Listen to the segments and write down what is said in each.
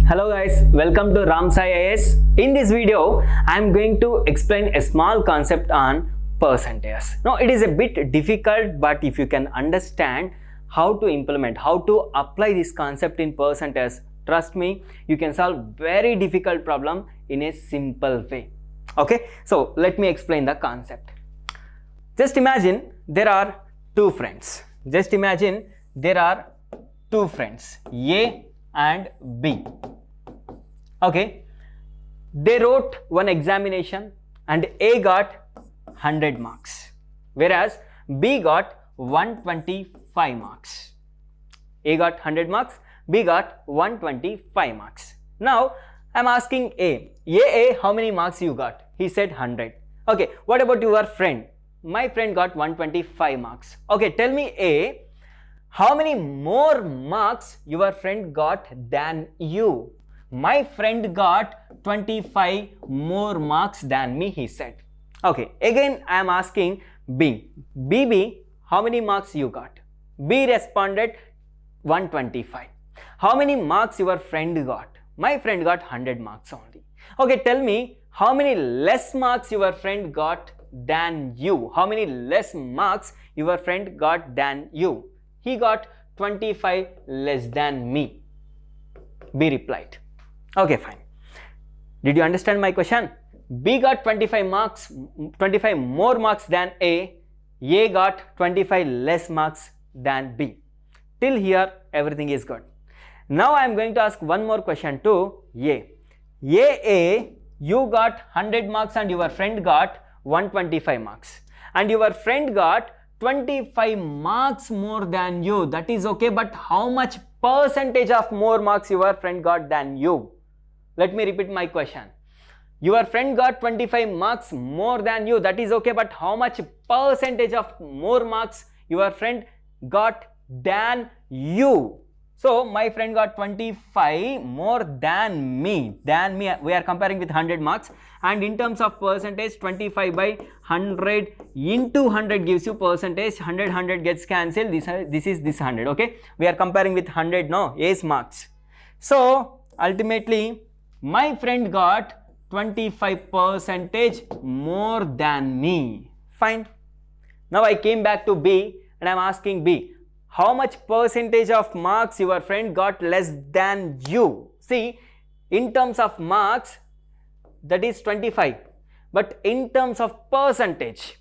Hello guys, welcome to Ramsai IAS. In this video, I am going to explain a small concept on percentages. Now it is a bit difficult, but if you can understand how to implement, how to apply this concept in percentages, trust me, you can solve very difficult problem in a simple way. Okay, so let me explain the concept. Just imagine there are two friends. Just imagine there are two friends, A and B. Okay, they wrote one examination and A got 100 marks, whereas B got 125 marks. A got 100 marks, B got 125 marks. Now, I am asking A, how many marks you got? He said 100. Okay, what about your friend? My friend got 125 marks. Okay, tell me A, how many more marks your friend got than you? My friend got 25 more marks than me, he said. Okay, again I am asking B. B, how many marks you got? B responded 125. How many marks your friend got? My friend got 100 marks only. Okay, tell me how many less marks your friend got than you? How many less marks your friend got than you? He got 25 less than me. B replied. Okay, fine. Did you understand my question? B got 25 marks, 25 more marks than A. A got 25 less marks than B. Till here, everything is good. Now I am going to ask one more question to A. A, you got 100 marks and your friend got 125 marks. And your friend got 25 marks more than you. That is okay, but how much percentage of more marks your friend got than you? Let me repeat my question. Your friend got 25 marks more than you. That is okay, but how much percentage of more marks your friend got than you? So my friend got 25 more than me. We are comparing with 100 marks, and in terms of percentage, 25 by 100 into 100 gives you percentage. 100 gets cancelled. This is this 100. Okay, we are comparing with 100 now, A's marks. So ultimately my friend got 25% more than me. Fine. Now I came back to B and I am asking B, how much percentage of marks your friend got less than you? See, in terms of marks, that is 25. But in terms of percentage,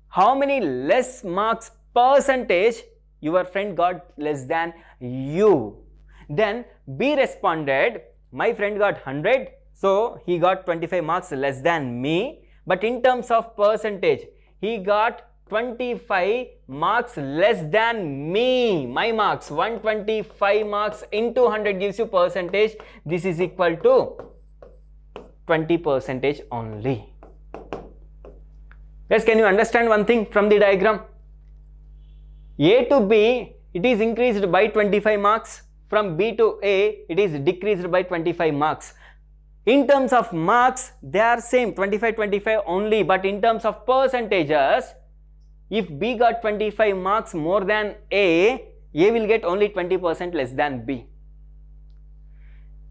how many less marks percentage your friend got less than you? Then B responded, my friend got 100, so he got 25 marks less than me. But in terms of percentage, he got 25 marks less than me. My marks, 125 marks into 100 gives you percentage. This is equal to 20% only. Guys, can you understand one thing from the diagram? A to B, it is increased by 25 marks. From B to A, it is decreased by 25 marks. In terms of marks, they are same, 25 only. But in terms of percentages, if B got 25 marks more than A will get only 20% less than B.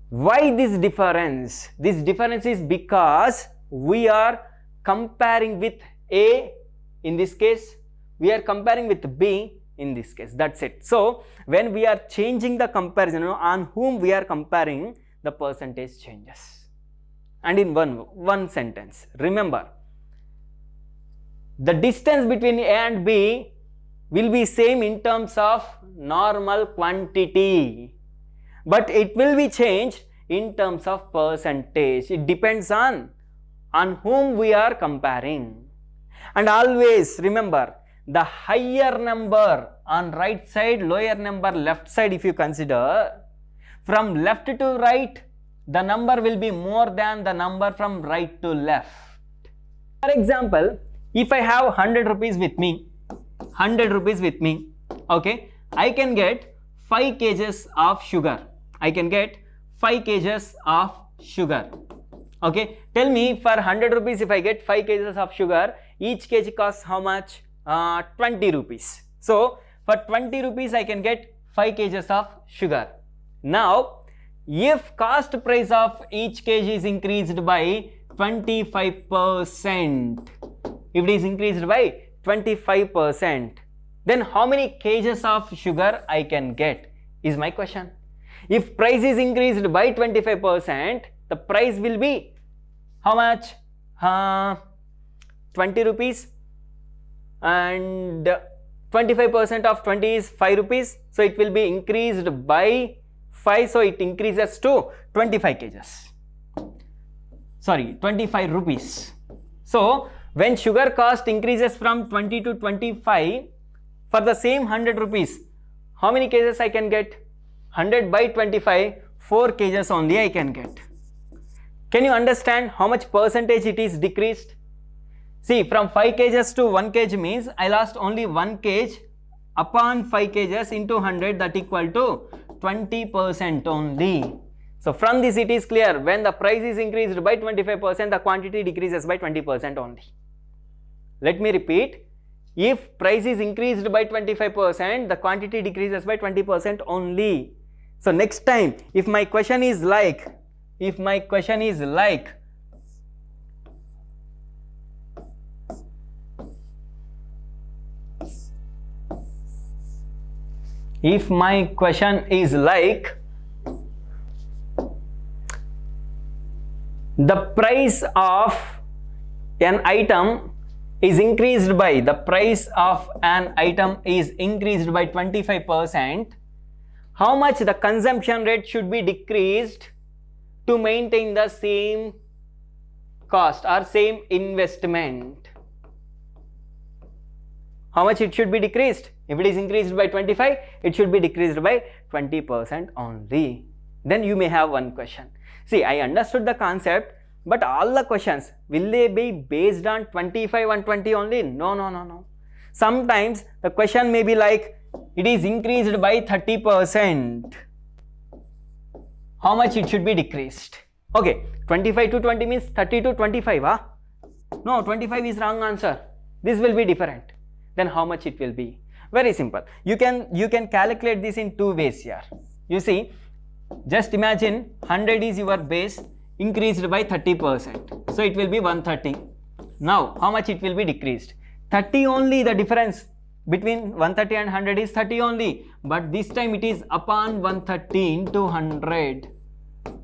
Why this difference? This difference is because we are comparing with A in this case, we are comparing with B in this case. That's it. So when we are changing the comparison, on whom we are comparing, the percentage changes. And in one sentence, remember, the distance between A and B will be same in terms of normal quantity, but it will be changed in terms of percentage. It depends on whom we are comparing. And always remember, the higher number on right side, lower number left side, if you consider, from left to right, the number will be more than the number from right to left. For example, if I have 100 rupees with me, okay, I can get 5 kgs of sugar. Okay, tell me, for 100 rupees, if I get 5 kgs of sugar, each kg costs how much? 20 rupees. So for 20 rupees, I can get 5 kgs of sugar. Now if cost price of each kg is increased by 25%, if it is increased by 25%, then how many kgs of sugar I can get is my question. If price is increased by 25%, the price will be how much? 20 rupees, and 25% of 20 is 5 rupees, so it will be increased by 5, so it increases to 25 kgs. Sorry, 25 rupees. So when sugar cost increases from 20 to 25, for the same 100 rupees, how many kgs I can get? 100 by 25, 4 kgs only I can get. Can you understand how much percentage it is decreased? See, from 5 kgs to 1 kg means I lost only 1 kg upon 5 kgs into 100, that equal to 20% only. So from this it is clear, when the price is increased by 25%, the quantity decreases by 20% only. Let me repeat, if price is increased by 25%, the quantity decreases by 20% only. So next time, if my question is like, if my question is like, the price of an item is increased by, 25%, how much the consumption rate should be decreased to maintain the same cost or same investment? How much it should be decreased? If it is increased by 25, it should be decreased by 20% only. Then you may have one question. See, I understood the concept, but all the questions, will they be based on 25 and 20 only? No. Sometimes the question may be like, it is increased by 30%. How much it should be decreased? Okay, 25 to 20 means 30 to 25, huh? No, 25 is wrong answer. This will be different. Then how much it will be? Very simple. You can calculate this in two ways here. You see, just imagine 100 is your base, increased by 30%. So it will be 130. Now, how much it will be decreased? 30 only, the difference between 130 and 100 is 30 only. But this time it is upon 130 into 100.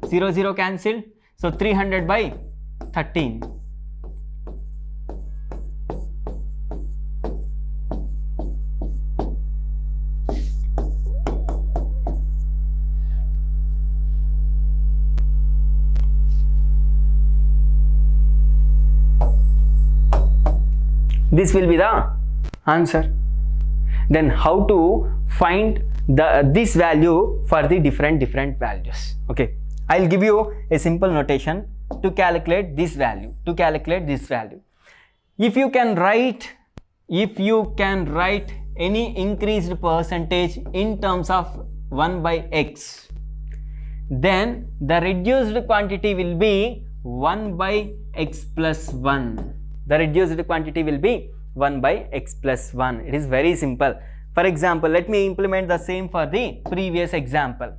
0, 0 cancelled. So 300 by 13. This will be the answer. Then how to find this value for the different values? Okay, I'll give you a simple notation to calculate this value. If you can write any increased percentage in terms of 1 by x, then the reduced quantity will be 1 by x plus 1. The reduced quantity will be 1 by x plus 1. It is very simple. For example, let me implement the same for the previous example.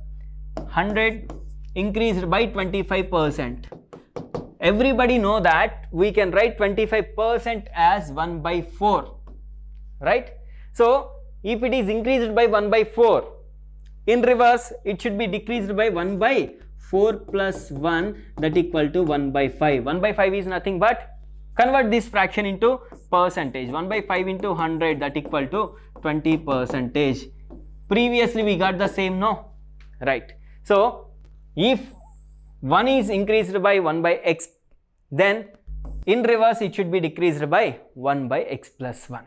100 increased by 25%. Everybody know that we can write 25% as 1 by 4. Right? So, if it is increased by 1 by 4, in reverse, it should be decreased by 1 by 4 plus 1, that equal to 1 by 5. 1 by 5 is nothing but, convert this fraction into percentage. 1 by 5 into 100, that equal to 20%. Previously we got the same, no? Right. So, if 1 is increased by 1 by x, then in reverse it should be decreased by 1 by x plus 1.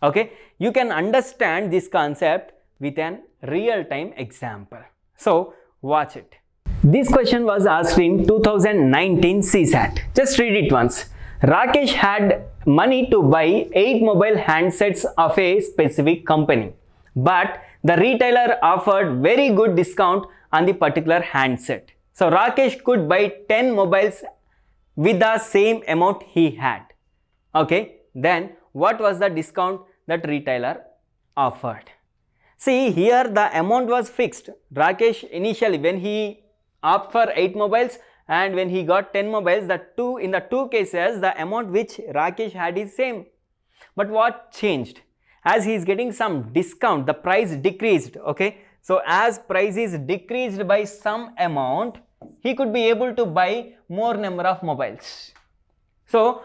Okay. You can understand this concept with an real-time example. So, watch it. This question was asked in 2019 CSAT. Just read it once. Rakesh had money to buy 8 mobile handsets of a specific company, but the retailer offered very good discount on the particular handset. So Rakesh could buy 10 mobiles with the same amount he had. Okay, then what was the discount that retailer offered? See, here the amount was fixed. Rakesh initially when he opt for 8 mobiles, and when he got 10 mobiles, in the two cases the amount which Rakesh had is same. But what changed? As he is getting some discount, the price decreased. Okay, so as price is decreased by some amount, he could be able to buy more number of mobiles. So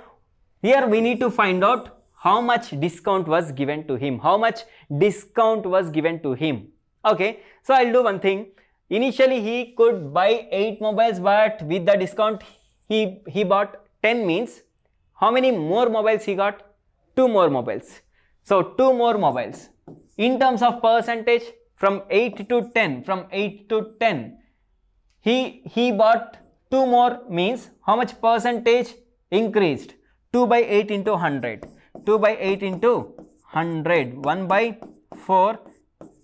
here we need to find out how much discount was given to him. How much discount was given to him? Okay, so I'll do one thing. Initially he could buy 8 mobiles, but with the discount he bought 10, means how many more mobiles he got? 2 more mobiles. So 2 more mobiles. In terms of percentage, from 8 to 10, he bought 2 more, means how much percentage increased? 2 by 8 into 100. 2 by 8 into 100. 1 by 4,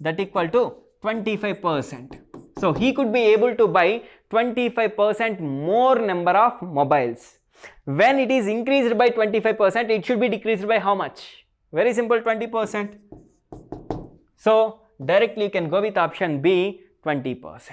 that equal to 25%. So he could be able to buy 25% more number of mobiles. When it is increased by 25%, it should be decreased by how much? Very simple, 20%. So directly you can go with option B, 20%.